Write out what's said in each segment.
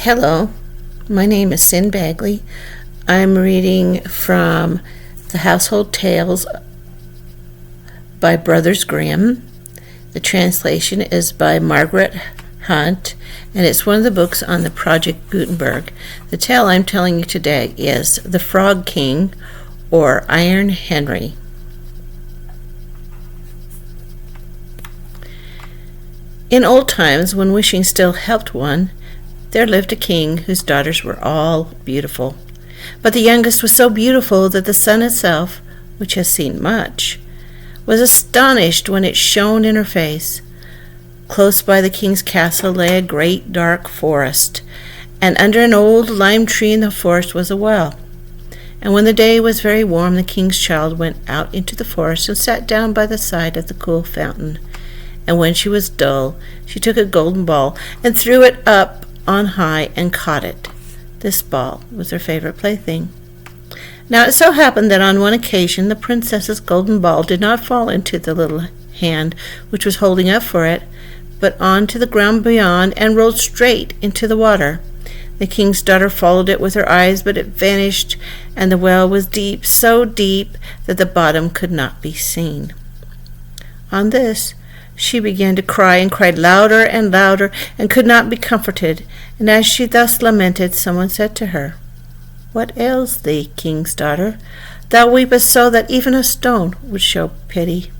Hello, my name is Sin Bagley. I'm reading from the Household Tales by Brothers Grimm. The translation is by Margaret Hunt, and it's one of the books on the Project Gutenberg. The tale I'm telling you today is The Frog King, or Iron Henry. In old times, when wishing still helped one, there lived a king whose daughters were all beautiful. But the youngest was so beautiful that the sun itself, which has seen much, was astonished when it shone in her face. Close by the king's castle lay a great dark forest, and under an old lime tree in the forest was a well. And when the day was very warm, the king's child went out into the forest and sat down by the side of the cool fountain. And when she was dull, she took a golden ball and threw it up on high and caught it. This ball was her favorite plaything. Now it so happened that on one occasion the princess's golden ball did not fall into the little hand which was holding up for it, but on to the ground beyond and rolled straight into the water. The king's daughter followed it with her eyes, but it vanished, and the well was deep, so deep that the bottom could not be seen. On this, she began to cry, and cried louder and louder, and could not be comforted. And as she thus lamented, someone said to her, "What ails thee, king's daughter? Thou weepest so that even a stone would show pity."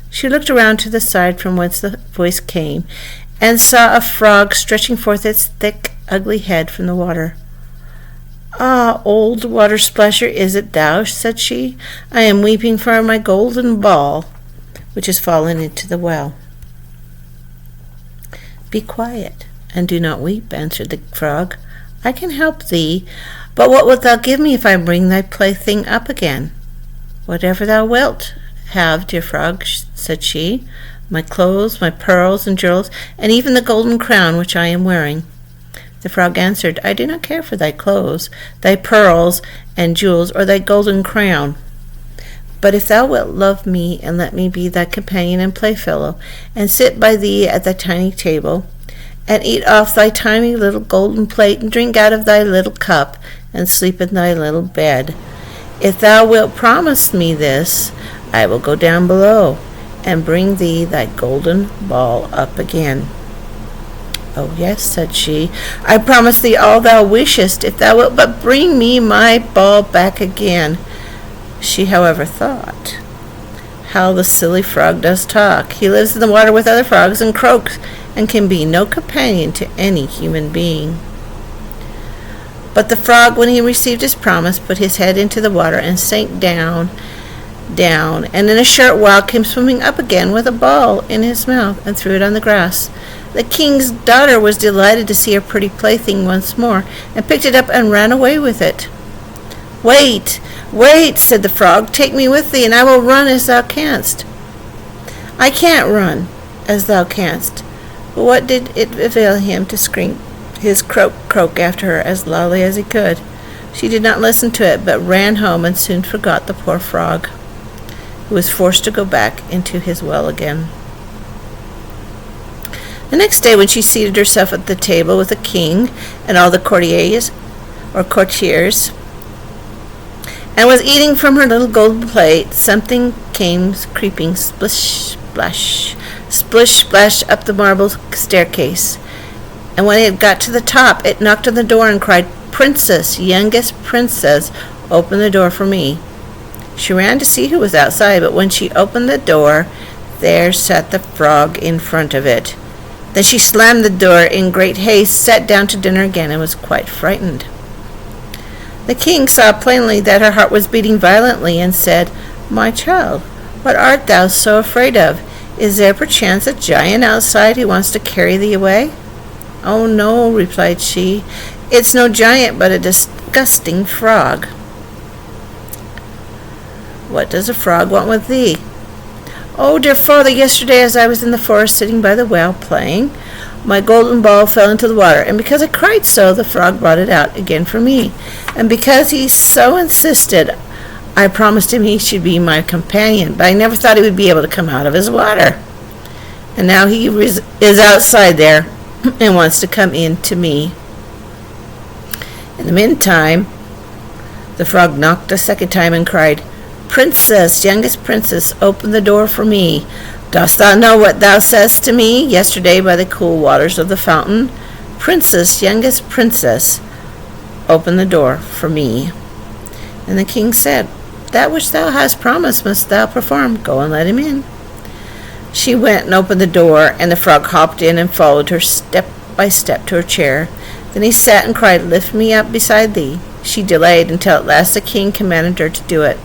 She looked around to the side from whence the voice came, and saw a frog stretching forth its thick, ugly head from the water. "Ah, old water splasher, is it thou?" said she. "I am weeping for my golden ball, which has fallen into the well." "Be quiet, and do not weep," answered the frog. "I can help thee, but what wilt thou give me if I bring thy plaything up again?" "Whatever thou wilt have, dear frog," said she, "my clothes, my pearls and jewels, and even the golden crown which I am wearing." The frog answered, "I do not care for thy clothes, thy pearls and jewels, or thy golden crown. But if thou wilt love me and let me be thy companion and playfellow, and sit by thee at thy tiny table, and eat off thy tiny little golden plate, and drink out of thy little cup, and sleep in thy little bed, if thou wilt promise me this, I will go down below and bring thee thy golden ball up again." "Oh yes," said she, "I promise thee all thou wishest, if thou wilt but bring me my ball back again." She, however, thought, "How the silly frog does talk. He lives in the water with other frogs and croaks, and can be no companion to any human being." But the frog, when he received his promise, put his head into the water and sank down, and in a short while came swimming up again with a ball in his mouth, and threw it on the grass. The king's daughter was delighted to see her pretty plaything once more, and picked it up and ran away with it. "Wait, wait," said the frog. "Take me with thee, and I will run as thou canst." "I can't run as thou canst." But what did it avail him to scream his croak after her as loudly as he could? She did not listen to it, but ran home and soon forgot the poor frog, who was forced to go back into his well again. The next day, when she seated herself at the table with the king and all the courtiers, and was eating from her little golden plate, something came creeping splish splash up the marble staircase. And when it got to the top, it knocked on the door and cried, "Princess, youngest princess, open the door for me." She ran to see who was outside, but when she opened the door, there sat the frog in front of it. Then she slammed the door in great haste, sat down to dinner again, and was quite frightened. The king saw plainly that her heart was beating violently, and said, "My child, what art thou so afraid of? Is there perchance a giant outside who wants to carry thee away?" "Oh no," replied she, "it's no giant, but a disgusting frog." "What does a frog want with thee?" "Oh, dear father, yesterday as I was in the forest sitting by the well playing, my golden ball fell into the water, and because I cried so, the frog brought it out again for me. And because he so insisted, I promised him he should be my companion, but I never thought he would be able to come out of his water. And now he is outside there, and wants to come in to me. In the meantime, the frog knocked a second time and cried, Princess, youngest princess, open the door for me. Dost thou know what thou saidst to me yesterday by the cool waters of the fountain? Princess, youngest princess, open the door for me. And the king said, That which thou hast promised must thou perform. Go and let him in. She went and opened the door, and the frog hopped in and followed her step by step to her chair. Then he sat and cried, Lift me up beside thee. She delayed until at last the king commanded her to do it.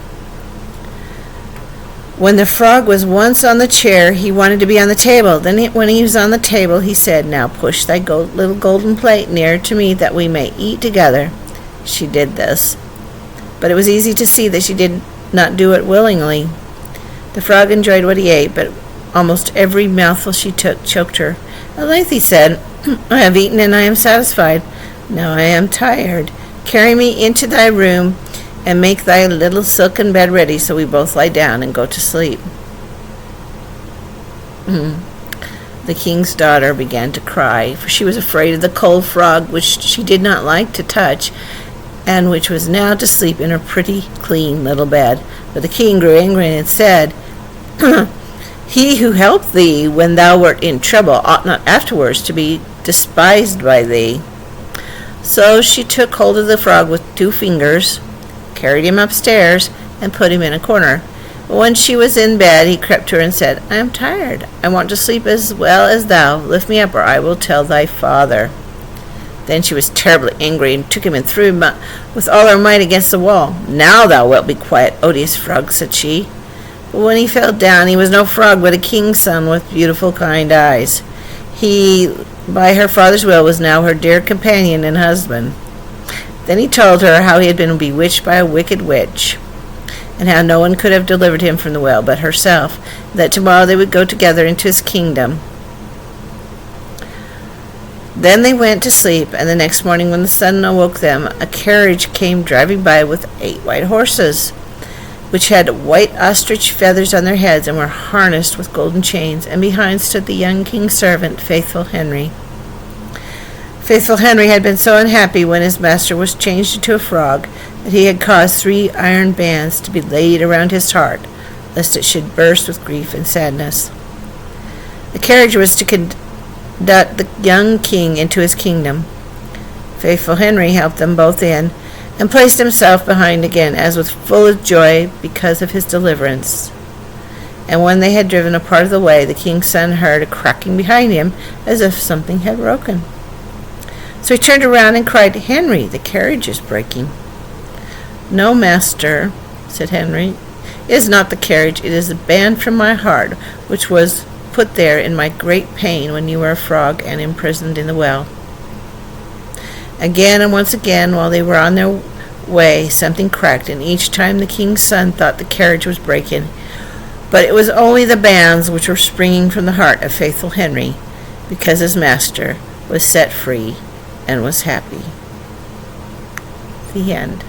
When the frog was once on the chair, he wanted to be on the table. Then when he was on the table, he said, Now push thy little golden plate nearer to me that we may eat together. She did this, but it was easy to see that she did not do it willingly. The frog enjoyed what he ate, but almost every mouthful she took choked her. At length he said, I have eaten and I am satisfied. Now I am tired. Carry me into thy room and make thy little silken bed ready so we both lie down and go to sleep. The king's daughter began to cry, for she was afraid of the cold frog, which she did not like to touch, and which was now to sleep in her pretty, clean little bed. But the king grew angry and said, He who helped thee when thou wert in trouble ought not afterwards to be despised by thee. So she took hold of the frog with 2 fingers, carried him upstairs, and put him in a corner. But when she was in bed, he crept to her and said, I am tired. I want to sleep as well as thou. Lift me up, or I will tell thy father. Then she was terribly angry, and took him and threw him with all her might against the wall. Now thou wilt be quiet, odious frog, said she. But when he fell down, he was no frog, but a king's son with beautiful, kind eyes. He, by her father's will, was now her dear companion and husband. Then he told her how he had been bewitched by a wicked witch, and how no one could have delivered him from the well but herself, and that tomorrow they would go together into his kingdom. Then they went to sleep, and the next morning when the sun awoke them, a carriage came driving by with 8 white horses, which had white ostrich feathers on their heads and were harnessed with golden chains, and behind stood the young king's servant, Faithful Henry. Faithful Henry had been so unhappy when his master was changed into a frog that he had caused 3 iron bands to be laid around his heart, lest it should burst with grief and sadness. The carriage was to conduct the young king into his kingdom. Faithful Henry helped them both in, and placed himself behind again, as with full of joy because of his deliverance. And when they had driven a part of the way, the king's son heard a cracking behind him, as if something had broken. So he turned around and cried, Henry, the carriage is breaking. No, master, said Henry, it is not the carriage, it is the band from my heart, which was put there in my great pain when you were a frog and imprisoned in the well. Again and once again, while they were on their way, something cracked, and each time the king's son thought the carriage was breaking. But it was only the bands which were springing from the heart of Faithful Henry, because his master was set free and was happy. The end.